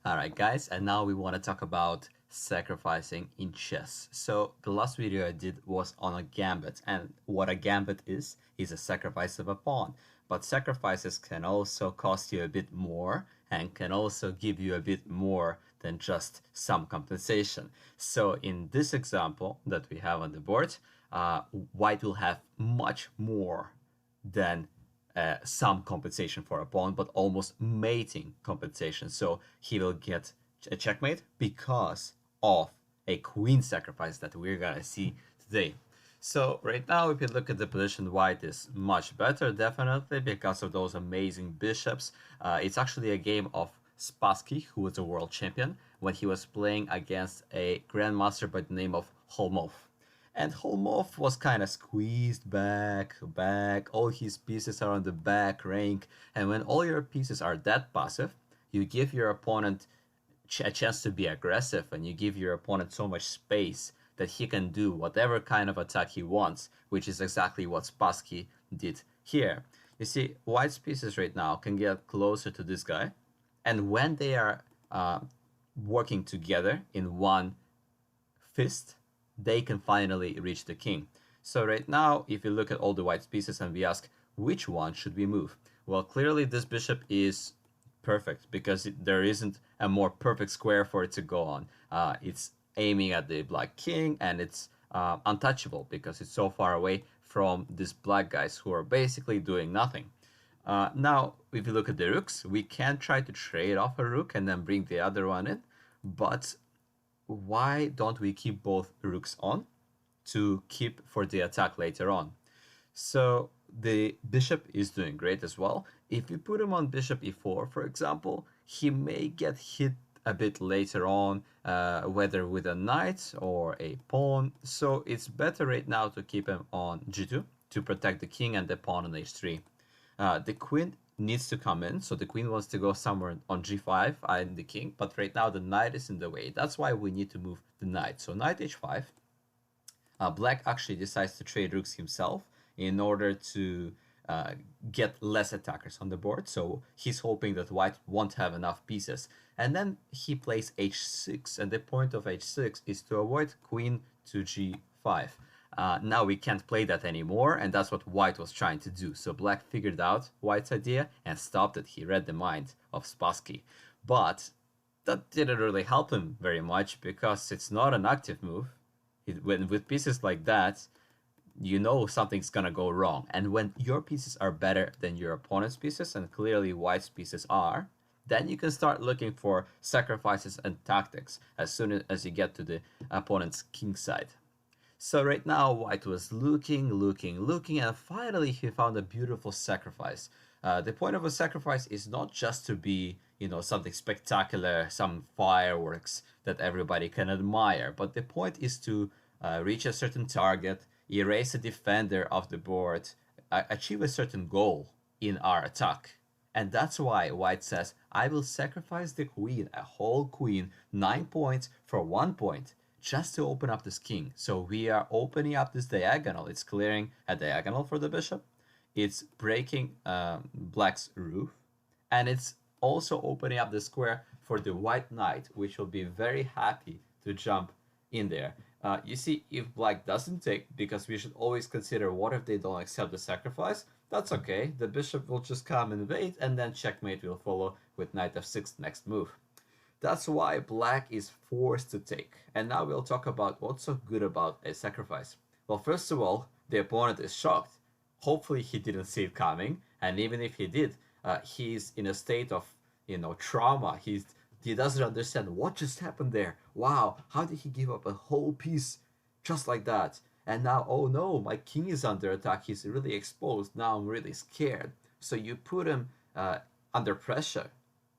Alright guys, and now we want to talk about sacrificing in chess. So the last video I did was on a gambit, and what a gambit is a sacrifice of a pawn. But sacrifices can also cost you a bit more and can also give you a bit more than just some compensation. So in this example that we have on the board, white will have much more than some compensation for a pawn, but almost mating compensation. So he will get a checkmate because of a queen sacrifice that we're gonna see today. So right now, if you look at the position, white is much better, definitely, because of those amazing bishops. It's actually a game of Spassky, who was a world champion, when he was playing against a grandmaster by the name of Holmov. And Holmov was kind of squeezed back. All his pieces are on the back rank. And when all your pieces are that passive, you give your opponent a chance to be aggressive and you give your opponent so much space that he can do whatever kind of attack he wants, which is exactly what Spassky did here. You see, white's pieces right now can get closer to this guy. And when they are working together in one fist, they can finally reach the king. So right now, if you look at all the white pieces and we ask, which one should we move? Well, clearly this bishop is perfect because there isn't a more perfect square for it to go on. It's aiming at the black king and it's untouchable because it's so far away from these black guys who are basically doing nothing. Now, if you look at the rooks, we can try to trade off a rook and then bring the other one in, but why don't we keep both rooks on to keep for the attack later on? So the bishop is doing great as well. If you put him on bishop e4, for example, he may get hit a bit later on, whether with a knight or a pawn. So it's better right now to keep him on g2 to protect the king and the pawn on h3. The queen needs to come in, so the queen wants to go somewhere on g5 and the king, but right now the knight is in the way. That's why we need to move the knight. So knight h5. Black actually decides to trade rooks himself in order to get less attackers on the board. So he's hoping that white won't have enough pieces. And then he plays h6, and the point of h6 is to avoid queen to g5. Now we can't play that anymore, and that's what white was trying to do. So black figured out white's idea and stopped it. He read the mind of Spassky. But that didn't really help him very much because it's not an active move. With pieces like that, you know something's gonna go wrong. And when your pieces are better than your opponent's pieces, and clearly white's pieces are, then you can start looking for sacrifices and tactics as soon as you get to the opponent's king side. So right now, white was looking, and finally he found a beautiful sacrifice. The point of a sacrifice is not just to be, something spectacular, some fireworks that everybody can admire, but the point is to reach a certain target, erase a defender off the board, achieve a certain goal in our attack. And that's why white says, I will sacrifice the queen, a whole queen, 9 points for 1 point, just to open up this king. So we are opening up this diagonal. It's clearing a diagonal for the bishop. It's breaking black's roof. And it's also opening up the square for the white knight, which will be very happy to jump in there. You see, if black doesn't take, because we should always consider what if they don't accept the sacrifice, that's okay. The bishop will just come and wait, and then checkmate will follow with knight f6 next move. That's why black is forced to take. And now we'll talk about what's so good about a sacrifice. Well, first of all, the opponent is shocked. Hopefully he didn't see it coming, and even if he did, he's in a state of, trauma. He doesn't understand what just happened there. Wow, how did he give up a whole piece just like that? And now, oh no, my king is under attack. He's really exposed. Now I'm really scared. So you put him under pressure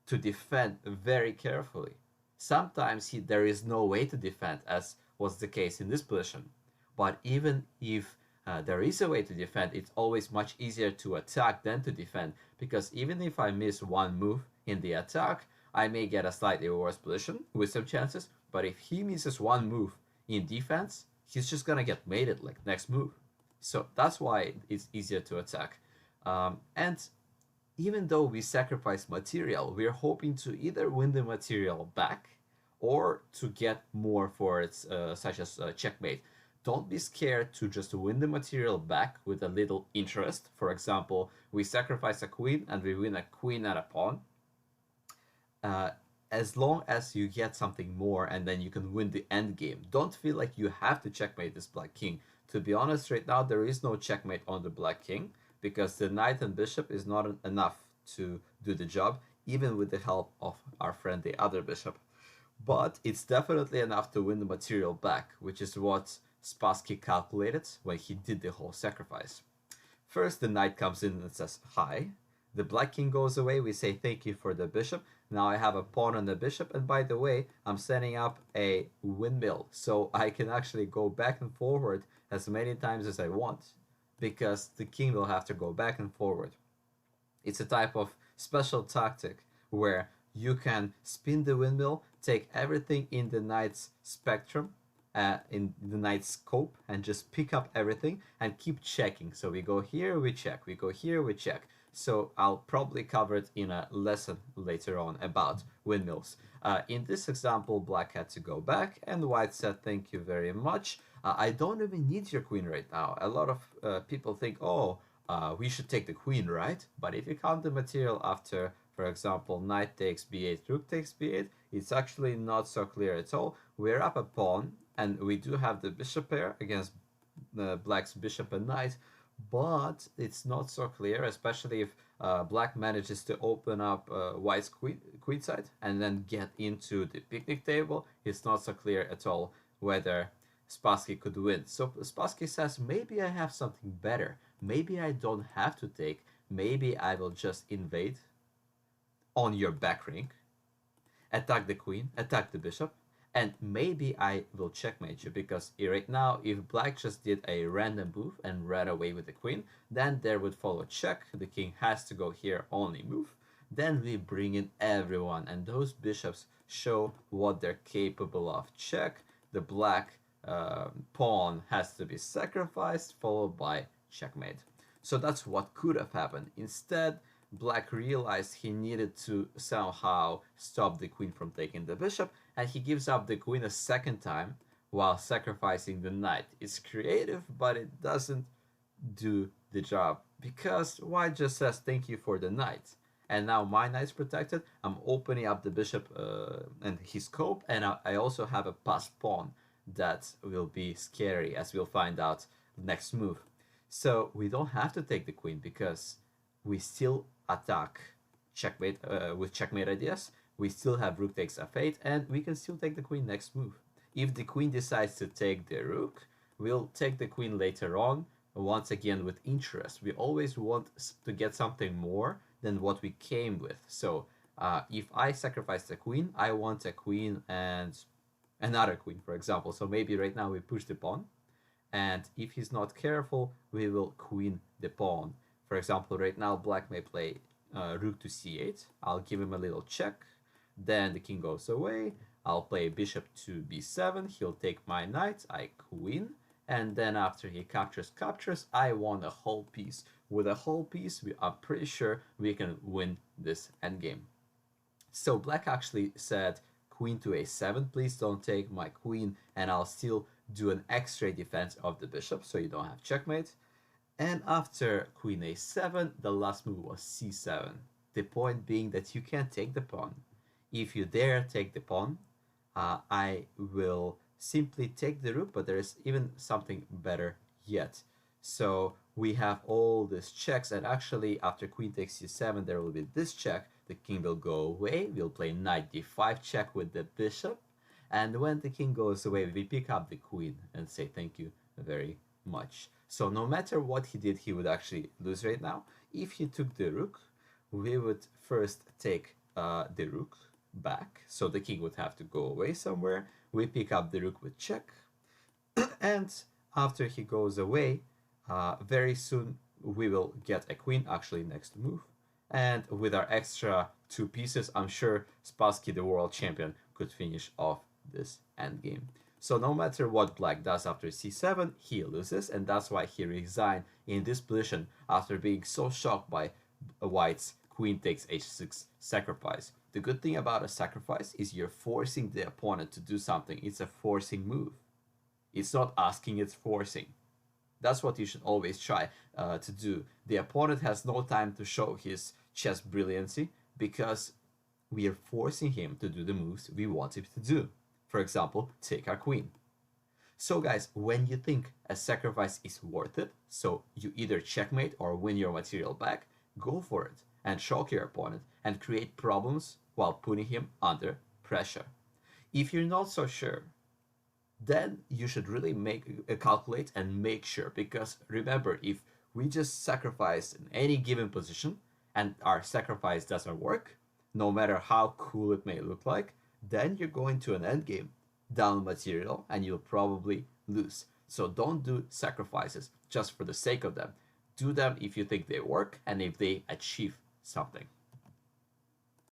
to defend very carefully. Sometimes there is no way to defend, as was the case in this position. But even if there is a way to defend, it's always much easier to attack than to defend, because even if I miss one move in the attack, I may get a slightly worse position with some chances, but if he misses one move in defense, he's just gonna get mated like next move. So that's why it's easier to attack. And even though we sacrifice material, we're hoping to either win the material back or to get more for it, such as checkmate. Don't be scared to just win the material back with a little interest. For example, we sacrifice a queen and we win a queen and a pawn. Uh, as long as you get something more and then you can win the end game. Don't feel like you have to checkmate this black king. To be honest, right now there is no checkmate on the black king because the knight and bishop is not enough to do the job, even with the help of our friend the other bishop. But it's definitely enough to win the material back, which is what Spassky calculated when he did the whole sacrifice. First, the knight comes in and says hi. The black king goes away. We say thank you for the bishop. Now I have a pawn on the bishop. And by the way, I'm setting up a windmill. So I can actually go back and forward as many times as I want. Because the king will have to go back and forward. It's a type of special tactic where you can spin the windmill, take everything in the knight's spectrum, in the knight's scope, and just pick up everything and keep checking. So we go here, we check, we go here, we check. So I'll probably cover it in a lesson later on about windmills. In this example, black had to go back and white said thank you very much. I don't even need your queen right now. A lot of people think, oh, we should take the queen, right? But if you count the material after, for example, knight takes b8, rook takes b8, it's actually not so clear at all. We're up a pawn, and we do have the bishop pair against black's bishop and knight, but it's not so clear, especially if black manages to open up white's queen side and then get into the picnic table. It's not so clear at all whether Spassky could win. So Spassky says, maybe I have something better. Maybe I don't have to take. Maybe I will just invade on your back ring, attack the queen, attack the bishop, and maybe I will checkmate you because right now, if black just did a random move and ran away with the queen, then there would follow check. The king has to go here, only move. Then we bring in everyone, and those bishops show what they're capable of. Check. The black pawn has to be sacrificed, followed by checkmate. So that's what could have happened. Instead, black realized he needed to somehow stop the queen from taking the bishop, and he gives up the queen a second time while sacrificing the knight. It's creative, but it doesn't do the job because white just says thank you for the knight. And now my knight's protected. I'm opening up the bishop and his scope, and I also have a passed pawn that will be scary, as we'll find out next move. So we don't have to take the queen because we still attack checkmate with checkmate ideas. We still have rook takes f8, and we can still take the queen next move. If the queen decides to take the rook, we'll take the queen later on, once again with interest. We always want to get something more than what we came with. So if I sacrifice the queen, I want a queen and another queen, for example. So maybe right now we push the pawn, and if he's not careful, we will queen the pawn. For example, right now black may play rook to c8. I'll give him a little check. Then the king goes away. I'll play bishop to b7. He'll take my knight. I queen. And then after he captures, I want a whole piece. With a whole piece, I'm pretty sure we can win this endgame. So black actually said queen to a7. Please don't take my queen, and I'll still do an extra defense of the bishop, so you don't have checkmate. And after queen a7, the last move was c7. The point being that you can't take the pawn. If you dare take the pawn, I will simply take the rook, but there is even something better yet. So we have all these checks, and actually after queen takes c7, there will be this check. The king will go away. We'll play knight d5 check with the bishop. And when the king goes away, we pick up the queen and say thank you very much. So no matter what he did, he would actually lose right now. If he took the rook, we would first take the rook back. So the king would have to go away somewhere. We pick up the rook with check. And after he goes away, very soon we will get a queen, actually next move. And with our extra 2 pieces, I'm sure Spassky, the world champion, could finish off this endgame. So no matter what black does after c7, he loses, and that's why he resigned in this position after being so shocked by white's queen takes h6 sacrifice. The good thing about a sacrifice is you're forcing the opponent to do something. It's a forcing move. It's not asking, it's forcing. That's what you should always try to do. The opponent has no time to show his chess brilliancy because we are forcing him to do the moves we want him to do. For example, take our queen. So guys, when you think a sacrifice is worth it, so you either checkmate or win your material back, go for it and shock your opponent and create problems while putting him under pressure. If you're not so sure, then you should really calculate and make sure, because remember, if we just sacrifice in any given position and our sacrifice doesn't work, no matter how cool it may look like, then you're going to an endgame down material and you'll probably lose. So don't do sacrifices just for the sake of them. Do them if you think they work and if they achieve something.